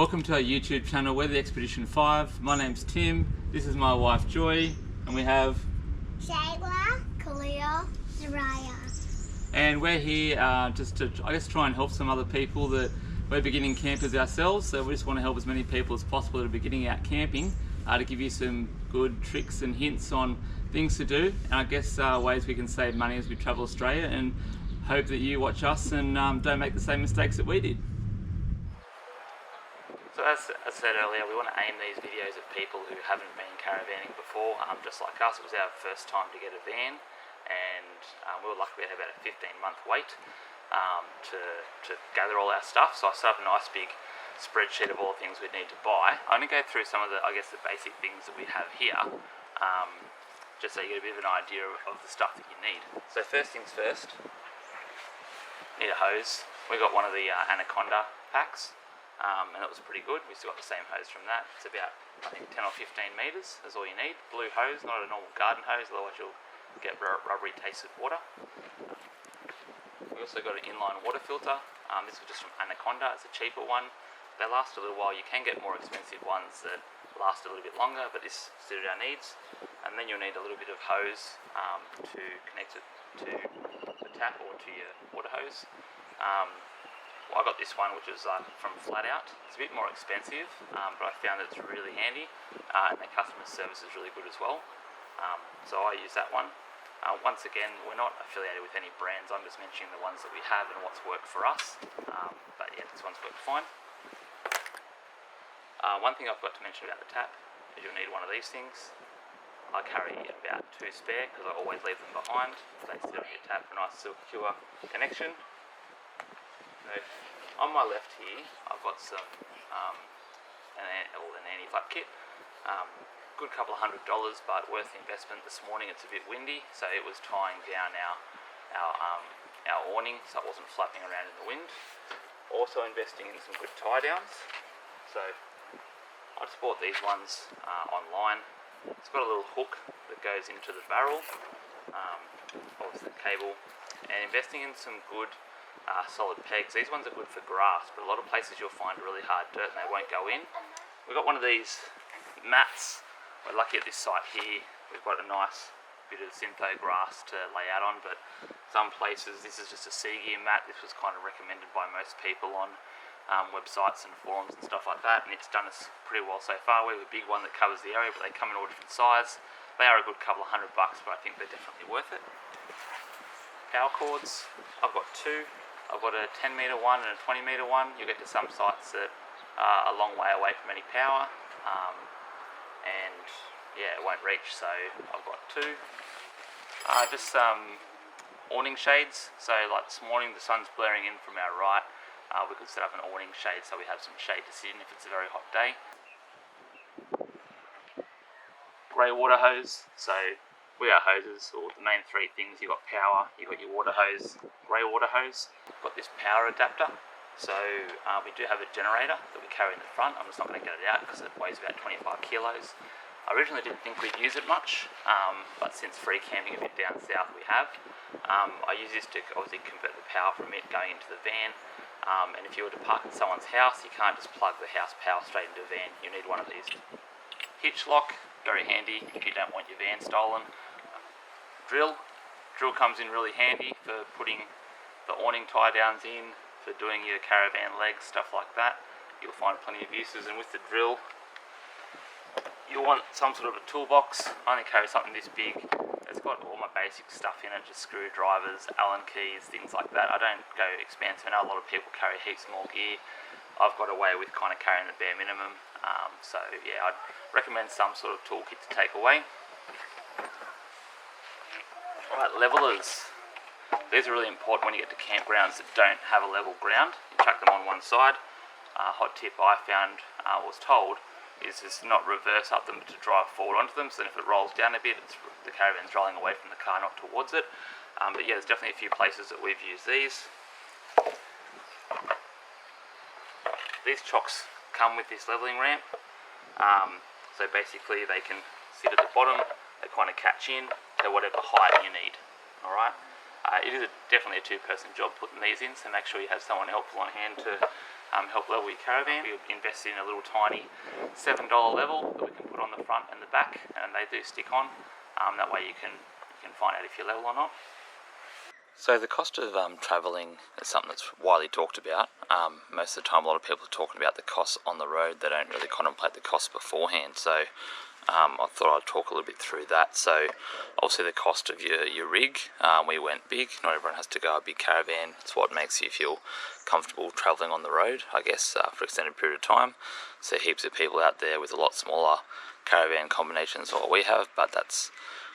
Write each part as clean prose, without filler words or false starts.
Welcome to our YouTube channel. We're the Expedition 5. My name's Tim. This is my wife Joy, and we have Shayla, Khalil, Zariah. And we're here just to, I guess, try and help some other people that we're beginning campers ourselves. So we just want to help as many people as possible that are beginning out camping to give you some good tricks and hints on things to do, and I guess ways we can save money as we travel Australia, and hope that you watch us and don't make the same mistakes that we did. So as I said earlier, we want to aim these videos at people who haven't been caravanning before, just like us. It was our first time to get a van, and we were lucky we had about a 15-month wait to gather all our stuff. So I set up a nice big spreadsheet of all the things we'd need to buy. I'm going to go through some of the, I guess, the basic things that we have here, just so you get a bit of an idea of the stuff that you need. So first things first, need a hose. We got one of the Anaconda packs. And that was pretty good. We still got the same hose from that. It's about, I think, 10 or 15 metres is all you need. Blue hose, not a normal garden hose, otherwise you'll get rubbery tasted water. We also got an inline water filter. This was just from Anaconda. It's a cheaper one. They last a little while. You can get more expensive ones that last a little bit longer, but this suited our needs. And then you'll need a little bit of hose to connect it to the tap or to your water hose. I got this one, which is from Flat Out. It's a bit more expensive, but I found that it's really handy, and the customer service is really good as well. So I use that one. Once again, we're not affiliated with any brands. I'm just mentioning the ones that we have and what's worked for us. But yeah, this one's worked fine. One thing I forgot to mention about the tap is you'll need one of these things. I carry about 2 spare because I always leave them behind. They sit on your tap for a nice secure connection. On my left here, I've got some an anti-flap kit. Good couple of $100, but worth the investment. This morning it's a bit windy, so it was tying down our awning, so it wasn't flapping around in the wind. Also investing in some good tie downs. So I just bought these ones online. It's got a little hook that goes into the barrel, obviously the cable, and investing in some good solid pegs. These ones are good for grass, but a lot of places you'll find really hard dirt and they won't go in. We've got one of these mats. We're lucky at this site here. We've got a nice bit of syntho grass to lay out on, but some places this is just a sea gear mat. This was kind of recommended by most people on websites and forums and stuff like that, and it's done us pretty well so far. We have a big one that covers the area, but they come in all different sizes. They are a good couple of $100, but I think they're definitely worth it. Power cords, I've got 2. I've got a 10 metre one and a 20 metre one. You'll get to some sites that are a long way away from any power, and yeah, it won't reach, so I've got 2. Just some awning shades. So like this morning the sun's blaring in from our right. We could set up an awning shade so we have some shade to sit in if it's a very hot day. Grey water hose. So we are hoses, or the main 3 things. You've got power, you've got your water hose, grey water hose. Got this power adapter. So we do have a generator that we carry in the front. I'm just not going to get it out because it weighs about 25 kilos. I originally didn't think we'd use it much, but since free camping a bit down south we have. I use this to obviously convert the power from it going into the van. And if you were to park at someone's house, you can't just plug the house power straight into the van. You need one of these. Hitch lock, very handy if you don't want your van stolen. Drill comes in really handy for putting the awning tie downs in, for doing your caravan legs, stuff like that. You'll find plenty of uses, and with the drill you'll want some sort of a toolbox. I only carry something this big. It's got all my basic stuff in it, just screwdrivers, Allen keys, things like that. I don't go expensive. I know a lot of people carry heaps more gear. I've got away with kind of carrying the bare minimum, so yeah, I'd recommend some sort of toolkit to take away. Alright, levelers. These are really important when you get to campgrounds that don't have a level ground. You chuck them on one side. Hot tip I found, was told, is just not reverse up them, but to drive forward onto them, so then if it rolls down a bit, the caravan's rolling away from the car, not towards it. But yeah, there's definitely a few places that we've used these. These chocks come with this levelling ramp. So basically they can sit at the bottom, they kind of catch in to whatever height you need. Alright, It is definitely a two-person job putting these in, so make sure you have someone helpful on hand to help level your caravan. We invested in a little tiny $7 level that we can put on the front and the back, and they do stick on. That way you can find out if you're level or not. So the cost of travelling is something that's widely talked about. Most of the time a lot of people are talking about the costs on the road. They don't really contemplate the costs beforehand. So I thought I'd talk a little bit through that. So obviously the cost of your rig, we went big. Not everyone has to go a big caravan. It's what makes you feel comfortable travelling on the road, I guess, for an extended period of time. So heaps of people out there with a lot smaller caravan combinations than what we have, but that's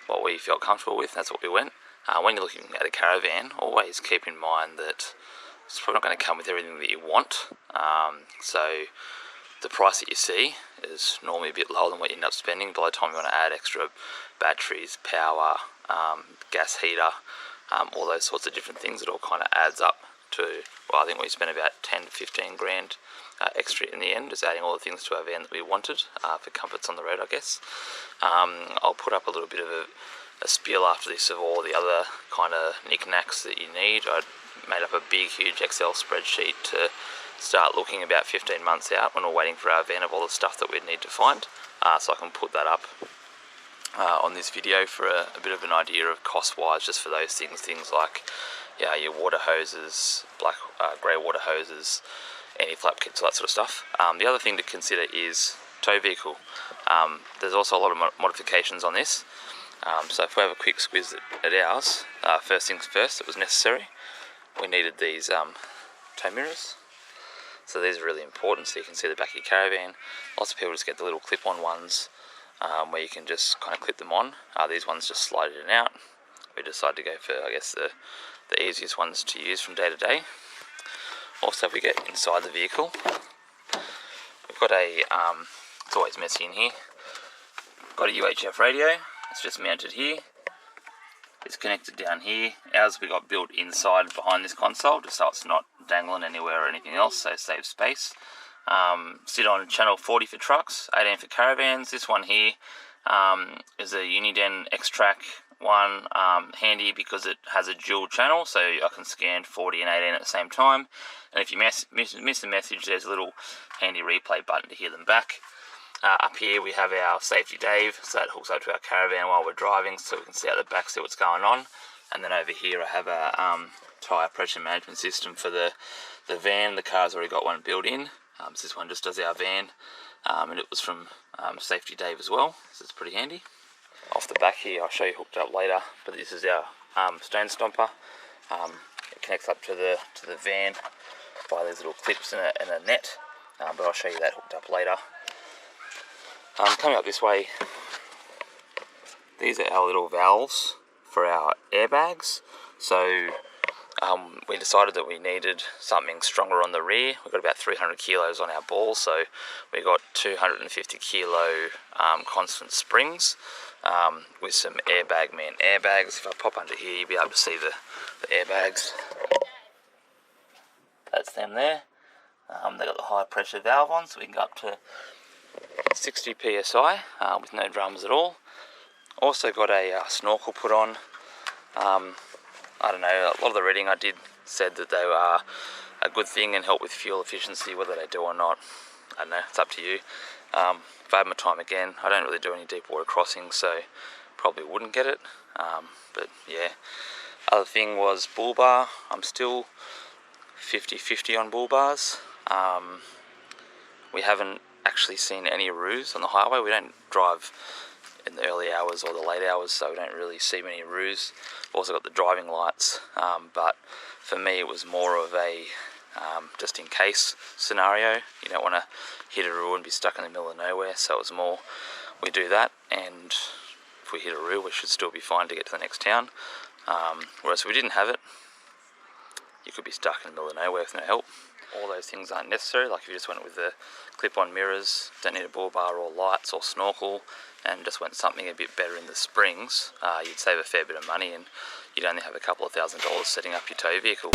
what we felt comfortable with. That's what we went. When you're looking at a caravan, always keep in mind that it's probably not going to come with everything that you want. So the price that you see is normally a bit lower than what you end up spending. By the time you want to add extra batteries, power, gas heater, all those sorts of different things, it all kind of adds up to, well, I think we spent about 10 to 15 grand extra in the end, just adding all the things to our van that we wanted for comforts on the road, I guess. I'll put up a little bit of a spiel after this of all the other kind of knickknacks that you need. I made up a big, huge Excel spreadsheet to start looking about 15 months out when we're waiting for our van of all the stuff that we'd need to find. So I can put that up on this video for a bit of an idea of cost-wise, just for those things like your water hoses, grey water hoses, anti-flap kits, all that sort of stuff. The other thing to consider is tow vehicle. There's also a lot of modifications on this. So if we have a quick squiz at ours, first things first, it was necessary. We needed these tow mirrors. So these are really important so you can see the back of your caravan. Lots of people just get the little clip-on ones where you can just kind of clip them on. These ones just slide in and out. We decided to go for, I guess, the easiest ones to use from day to day. Also, if we get inside the vehicle, we've got it's always messy in here, got a UHF radio. It's just mounted here. It's connected down here. Ours we got built inside behind this console, just so it's not dangling anywhere or anything else, so save space. Sit on channel 40 for trucks, 18 for caravans. This one here is a Uniden X-Track one, handy because it has a dual channel, so I can scan 40 and 18 at the same time. And if you miss a message, there's a little handy replay button to hear them back. Up here we have our Safety Dave, so that hooks up to our caravan while we're driving, so we can see out the back, see what's going on. And then over here I have a tyre pressure management system for the van. The car's already got one built in. So this one just does our van, and it was from Safety Dave as well, so it's pretty handy. Off the back here, I'll show you hooked up later, but this is our stone stomper. It connects up to the van by these little clips and a net, but I'll show you that hooked up later. Coming up this way, these are our little valves for our airbags. So we decided that we needed something stronger on the rear. We've got about 300 kilos on our ball, so we got 250 kilo constant springs with some airbag man airbags. If I pop under here, you'll be able to see the airbags. That's them there. They've got the high pressure valve on, so we can go up to 60 psi with no drums at all. Also got a snorkel put on. I don't know, a lot of the reading I did said that they are a good thing and help with fuel efficiency. Whether they do or not, I don't know, it's up to you. If I had my time again, I don't really do any deep water crossings, so probably wouldn't get it. But yeah, other thing was bull bar. I'm still 50-50 on bull bars. We haven't actually seen any roos on the highway. We don't drive in the early hours or the late hours, so we don't really see many roos. We've also got the driving lights, but for me it was more of a just in case scenario. You don't want to hit a roo and be stuck in the middle of nowhere, so it was more we do that, and if we hit a roo we should still be fine to get to the next town. Whereas if we didn't have it, you could be stuck in the middle of nowhere with no help. All those things aren't necessary. Like if you just went with the clip-on mirrors, don't need a bull bar or lights or snorkel, and just went something a bit better in the springs, you'd save a fair bit of money, and you'd only have a couple of $1,000s setting up your tow vehicle.